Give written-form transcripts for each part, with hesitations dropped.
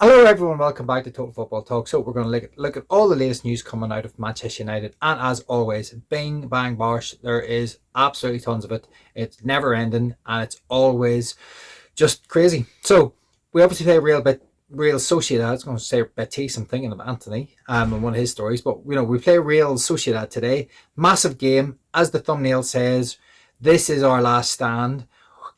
Hello everyone, welcome back to Total Football Talk. So we're going to look at all the latest news coming out of Manchester United, and as always, bing bang bosh, there is absolutely tons of it. It's never ending and it's always just crazy. So we obviously play real Sociedad. I was going to say Betis, I'm thinking of Anthony and one of his stories, but we play Real Sociedad today. Massive game, as the thumbnail says. This is our last stand.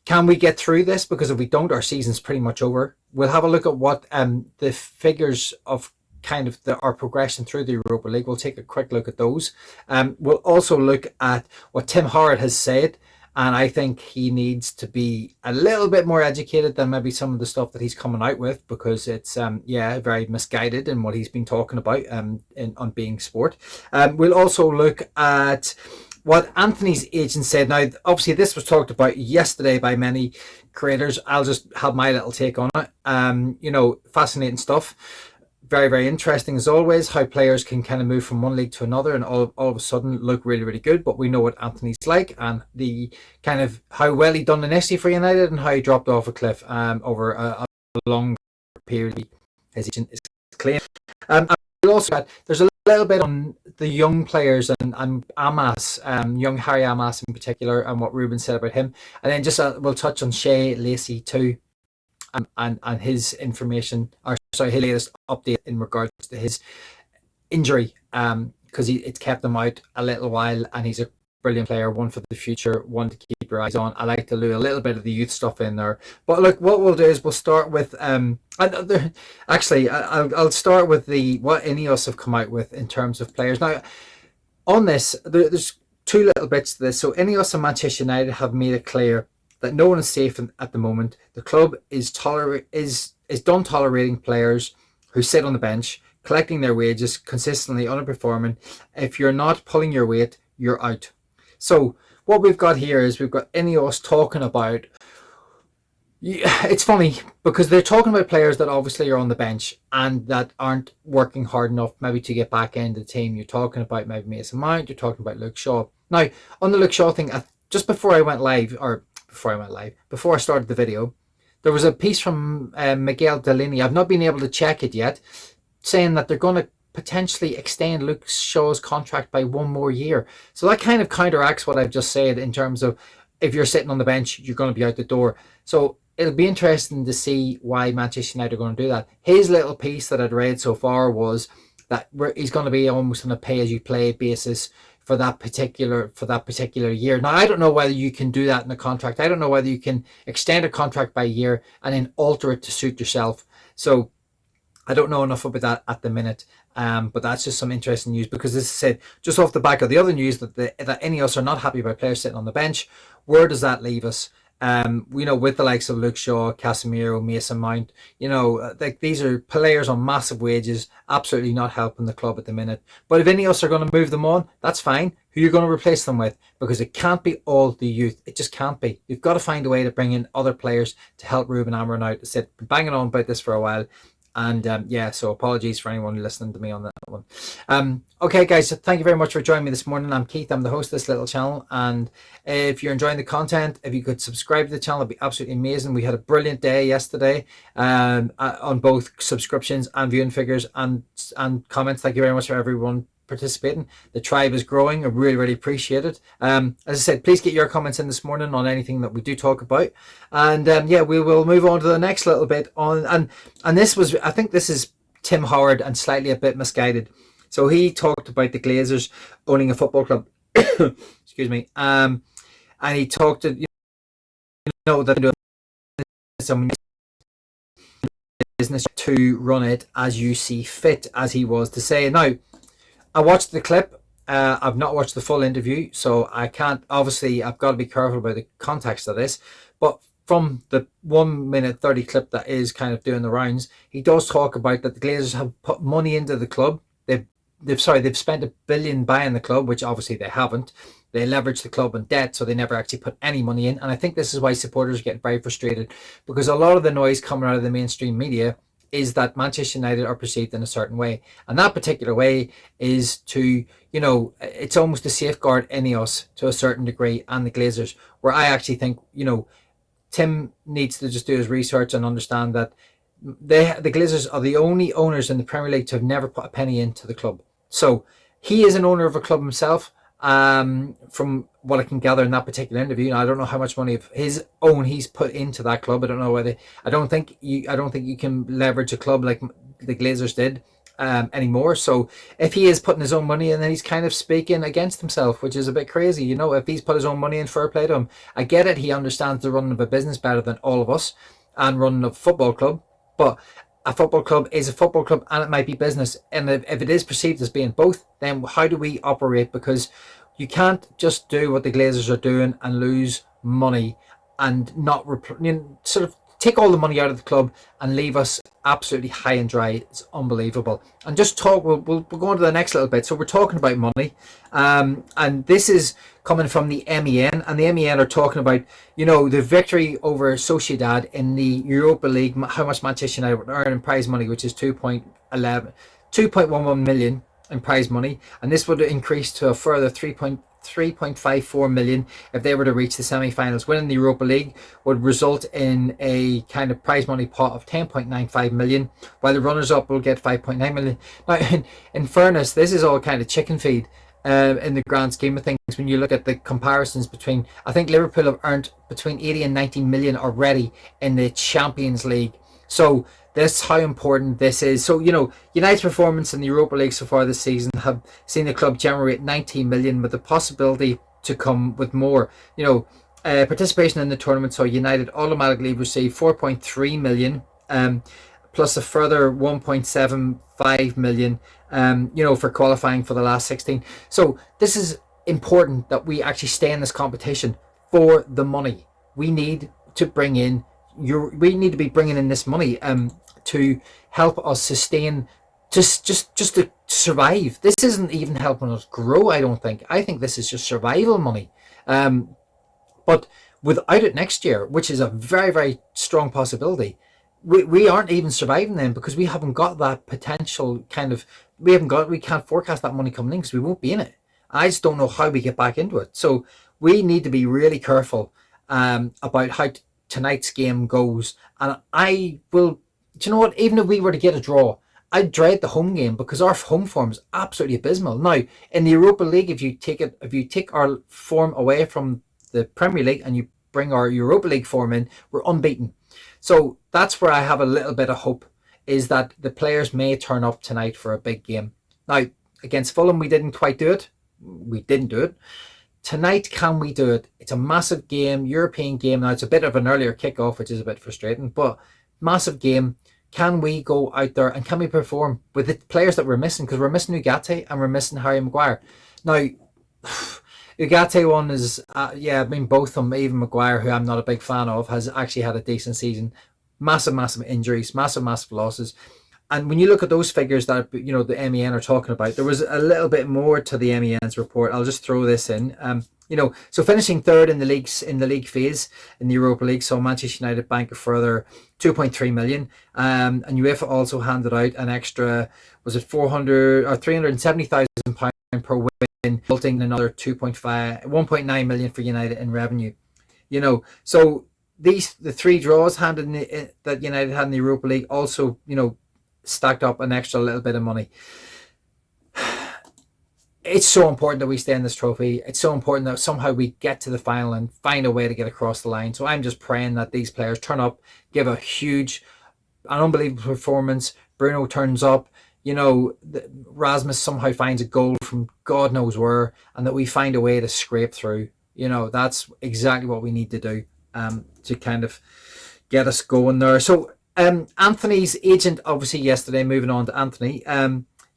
Can we get through this? Because if we don't, our season's pretty much over. We'll have a look at what the figures of kind of our progression through the Europa League. We'll take a quick look at those. We'll also look at what Tim Howard has said, and I think he needs to be a little bit more educated than maybe some of the stuff that he's coming out with, because it's very misguided in what he's been talking about on Being Sport. We'll also look at what Anthony's agent said. Now, obviously, this was talked about yesterday by many creators. I'll just have my little take on it. Fascinating stuff. Very, very interesting as always, how players can kind of move from one league to another and all of a sudden look really, really good. But we know what Anthony's like, and the kind of how well he done initially for United and how he dropped off a cliff over a long period. His agent is claiming. And we also had, there's a little bit on the young players and Amas, young Harry Amas in particular, and what Ruben said about him. And then just we'll touch on Shaey Lacey too, and his information, or sorry, his latest update in regards to his injury, because it's kept him out a little while, and he's a brilliant player, one for the future, one to keep your eyes on. I like to do a little bit of the youth stuff in there. But look, what we'll do is we'll start with actually I'll start with what Ineos have come out with in terms of players. Now, on this, there's two little bits to this. So Ineos and Manchester United have made it clear that no one is safe at the moment. The club is done tolerating players who sit on the bench, collecting their wages, consistently underperforming. If you're not pulling your weight, you're out. So what we've got here is we've got Ineos talking about. It's funny because they're talking about players that obviously are on the bench and that aren't working hard enough maybe to get back into the team. You're talking about maybe Mason Mount. You're talking about Luke Shaw. Now, on the Luke Shaw thing, just before I started the video, there was a piece from Miguel Delaney. I've not been able to check it yet, saying that they're going to potentially extend Luke Shaw's contract by one more year. So that kind of counteracts what I've just said in terms of, if you're sitting on the bench, you're going to be out the door. So it'll be interesting to see why Manchester United are going to do that. His little piece that I'd read so far was that he's going to be almost on a pay-as-you-play basis for that particular year. Now, I don't know whether you can do that in a contract. I don't know whether you can extend a contract by a year and then alter it to suit yourself. So I don't know enough about that at the minute, but that's just some interesting news, because as I said, just off the back of the other news that Ineos are not happy about players sitting on the bench. Where does that leave us? With the likes of Luke Shaw, Casemiro, Mason Mount, these are players on massive wages, absolutely not helping the club at the minute. But if Ineos are going to move them on, that's fine. Who are you going to replace them with? Because it can't be all the youth. It just can't be. You've got to find a way to bring in other players to help Rubin Amorim out. I said, been banging on about this for a while. And so apologies for anyone listening to me on that one. Okay, guys, so thank you very much for joining me this morning. I'm Keith. I'm the host of this little channel. And if you're enjoying the content, if you could subscribe to the channel, it'd be absolutely amazing. We had a brilliant day yesterday on both subscriptions and viewing figures and comments. Thank you very much for everyone participating. The tribe is growing. I really, really appreciate it. As I said, please get your comments in this morning on anything that we do talk about. And we will move on to the next little bit on. And this was, I think this is Tim Howard and slightly a bit misguided. So he talked about the Glazers owning a football club. Excuse me. And he talked to, that some business to run it as you see fit, as he was to say. Now, I watched the clip. I've not watched the full interview, so I can't. Obviously, I've got to be careful about the context of this. But from the 1 minute 30 clip that is kind of doing the rounds, he does talk about that the Glazers have put money into the club. They've spent $1 billion buying the club, which obviously they haven't. They leveraged the club in debt, so they never actually put any money in. And I think this is why supporters get very frustrated, because a lot of the noise coming out of the mainstream media is that Manchester United are perceived in a certain way. And that particular way is to, it's almost to safeguard Ineos to a certain degree and the Glazers, where I actually think, Tim needs to just do his research and understand that The Glazers are the only owners in the Premier League to have never put a penny into the club. So he is an owner of a club himself. From what I can gather in that particular interview, and I don't know how much money of his own he's put into that club. I don't know whether I don't think you can leverage a club like the Glazers did anymore. So if he is putting his own money in, then he's kind of speaking against himself, which is a bit crazy. You know, if he's put his own money in, fair play to him. I get it. He understands the running of a business better than all of us and running a football club. But a football club is a football club and it might be business. And if it is perceived as being both, then how do we operate? Because you can't just do what the Glazers are doing and lose money and not sort of take all the money out of the club and leave us absolutely high and dry. It's unbelievable. And just talk, we'll go on to the next little bit. So we're talking about money. And this is coming from the MEN. And the MEN are talking about, the victory over Sociedad in the Europa League, how much Manchester United would earn in prize money, which is 2.11 million in prize money. And this would increase to a further 3.54 million if they were to reach the semi-finals. Winning the Europa League would result in a kind of prize money pot of 10.95 million, while the runners-up will get 5.9 million. Now, in fairness, this is all kind of chicken feed in the grand scheme of things. When you look at the comparisons between, I think Liverpool have earned between 80 and 90 million already in the Champions League. So that's how important this is. So, United's performance in the Europa League so far this season have seen the club generate 19 million with the possibility to come with more. Participation in the tournament saw United automatically receive 4.3 million, plus a further 1.75 million, for qualifying for the last 16. So this is important that we actually stay in this competition for the money. We need to bring in we need to be bringing in this money to help us sustain, just to survive. This isn't even helping us grow, I don't think. I think this is just survival money. But without it next year, which is a very, very strong possibility, we aren't even surviving then, because we haven't got that potential we can't forecast that money coming in because we won't be in it. I just don't know how we get back into it. So we need to be really careful about how tonight's game goes. And I will, do you know what, even if we were to get a draw, I dread the home game because our home form is absolutely abysmal. Now, in the Europa League, if you take our form away from the Premier League and you bring our Europa League form in, we're unbeaten. So that's where I have a little bit of hope, is that the players may turn up tonight for a big game. Now, against Fulham, we didn't quite do it. We didn't do it. Tonight, can we do it? It's a massive game, European game. Now, it's a bit of an earlier kickoff, which is a bit frustrating, but massive game. Can we go out there and can we perform with the players that we're missing? Because we're missing Ugarte and we're missing Harry Maguire. Now, Ugarte one is, both of them, even Maguire, who I'm not a big fan of, has actually had a decent season. Massive injuries, massive losses. And when you look at those figures that the MEN are talking about, there was a little bit more to the MEN's report. I'll just throw this in. So finishing third in the league phase in the Europa League, so Manchester United bank a further 2.3 million. And UEFA also handed out an extra, was it 370,000 pounds per win, resulting in another 1.9 million for United in revenue. So the three draws that United had in the Europa League also, stacked up an extra little bit of money. It's so important that we stay in this trophy. It's so important that somehow we get to the final and find a way to get across the line. So I'm just praying that these players turn up, give an unbelievable performance. Bruno turns up, Rasmus somehow finds a goal from God knows where, and that we find a way to scrape through. That's exactly what we need to do to kind of get us going there. So Anthony's agent, obviously yesterday, moving on to Anthony,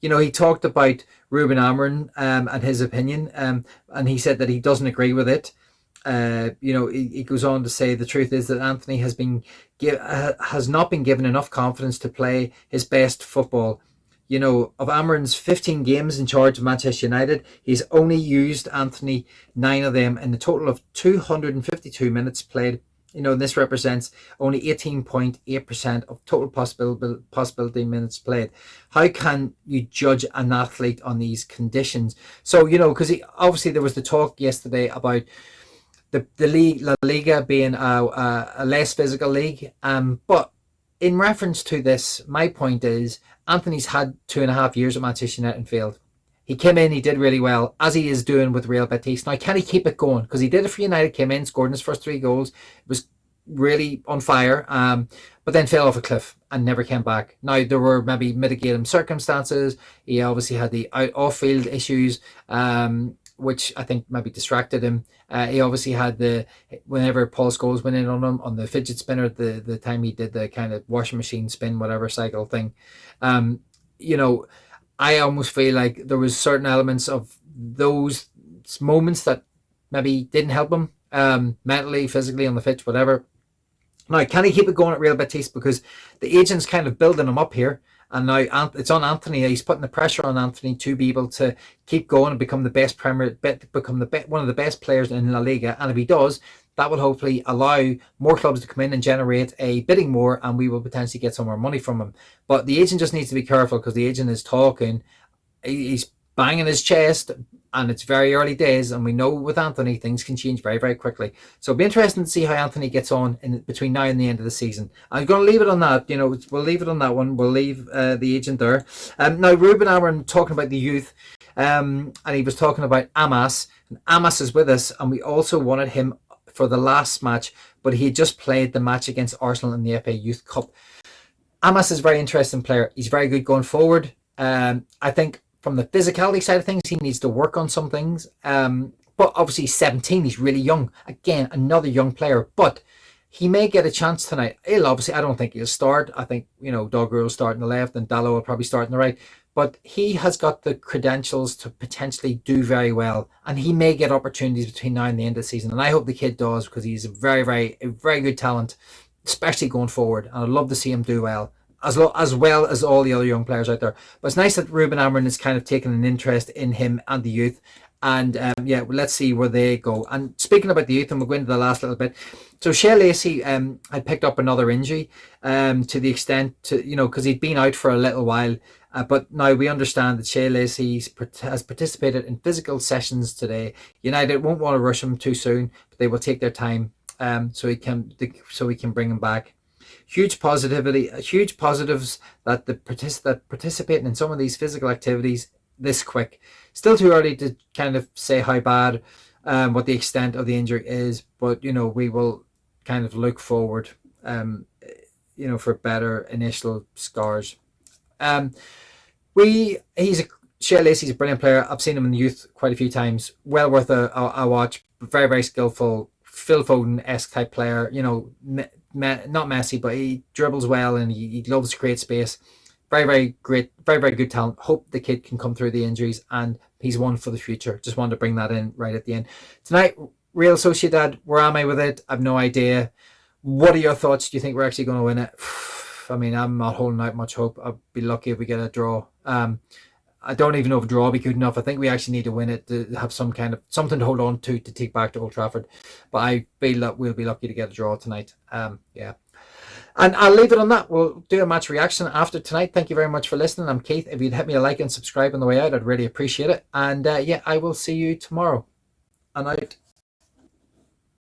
he talked about Rubin Amorim and his opinion, and he said that he doesn't agree with it. He goes on to say the truth is that Anthony has not been given enough confidence to play his best football. Of Amorim's 15 games in charge of Manchester United, he's only used Anthony 9 of them in a total of 252 minutes played. This represents only 18.8% of total possibility minutes played. How can you judge an athlete on these conditions? So, because obviously there was the talk yesterday about the league, La Liga, being a less physical league. But in reference to this, my point is Anthony's had 2.5 years at Manchester United and failed. He came in, he did really well, as he is doing with Real Betis. Now, can he keep it going? Because he did it for United, came in, scored in his first 3 goals. It was really on fire, but then fell off a cliff and never came back. Now, there were maybe mitigating circumstances. He obviously had the off-field issues, which I think maybe distracted him. He obviously had whenever Paul Scholes went in on him on the fidget spinner, the time he did the kind of washing machine spin, whatever cycle thing. I almost feel like there was certain elements of those moments that maybe didn't help him mentally, physically, on the pitch, whatever. Now, can he keep it going at Real Betis? Because the agent's kind of building him up here. And now it's on Anthony. He's putting the pressure on Anthony to be able to keep going and become the best one of the best players in La Liga. And if he does, that will hopefully allow more clubs to come in and generate a bidding more, and we will potentially get some more money from him. But the agent just needs to be careful, because the agent is talking. He's banging his chest, and it's very early days, and we know with Anthony things can change very, very quickly. So it'll be interesting to see how Anthony gets on between now and the end of the season. I'm going to leave it on that. We'll leave it on that one. We'll leave the agent there. Now, Rubin Amorim talking about the youth, and he was talking about Amas. And Amas is with us, and we also wanted him for the last match, but he had just played the match against Arsenal in the FA Youth Cup. Amas is a very interesting player. He's very good going forward. I think from the physicality side of things, he needs to work on some things. But obviously he's 17, he's really young. Again, another young player, but he may get a chance tonight. I don't think he'll start. I think, Dogger will start on the left and Dallo will probably start on the right. But he has got the credentials to potentially do very well. And he may get opportunities between now and the end of the season. And I hope the kid does, because he's a very, very good talent, especially going forward. And I'd love to see him do well. As well as all the other young players out there. But it's nice that Rubin Amorim is kind of taking an interest in him and the youth. And let's see where they go. And speaking about the youth, and we'll go into the last little bit. So Shaey Lacey had picked up another injury to the extent because he'd been out for a little while. But now we understand that Shaey Lacey has participated in physical sessions today. United won't want to rush him too soon, but they will take their time so we can bring him back. Huge positives that participating in some of these physical activities this quick. Still too early to kind of say how bad, what the extent of the injury is, but we will kind of look forward, for better initial scars. Shaey Lacey's a brilliant player. I've seen him in the youth quite a few times. Well worth a watch. Very, very skillful. Phil Foden-esque type player. Not messy, but he dribbles well and he loves to create space. Very, very great, very, very good talent. Hope the kid can come through the injuries, and he's one for the future. Just wanted to bring that in right at the end. Tonight, Real Sociedad, where am I with it? I've no idea. What are your thoughts? Do you think we're actually going to win it? I mean, I'm not holding out much hope. I'd be lucky if we get a draw. I don't even know if a draw would be good enough. I think we actually need to win it to have some kind of something to hold on to take back to Old Trafford. But I feel that we'll be lucky to get a draw tonight. And I'll leave it on that. We'll do a match reaction after tonight. Thank you very much for listening. I'm Keith. If you'd hit me a like and subscribe on the way out, I'd really appreciate it. And I will see you tomorrow. And out.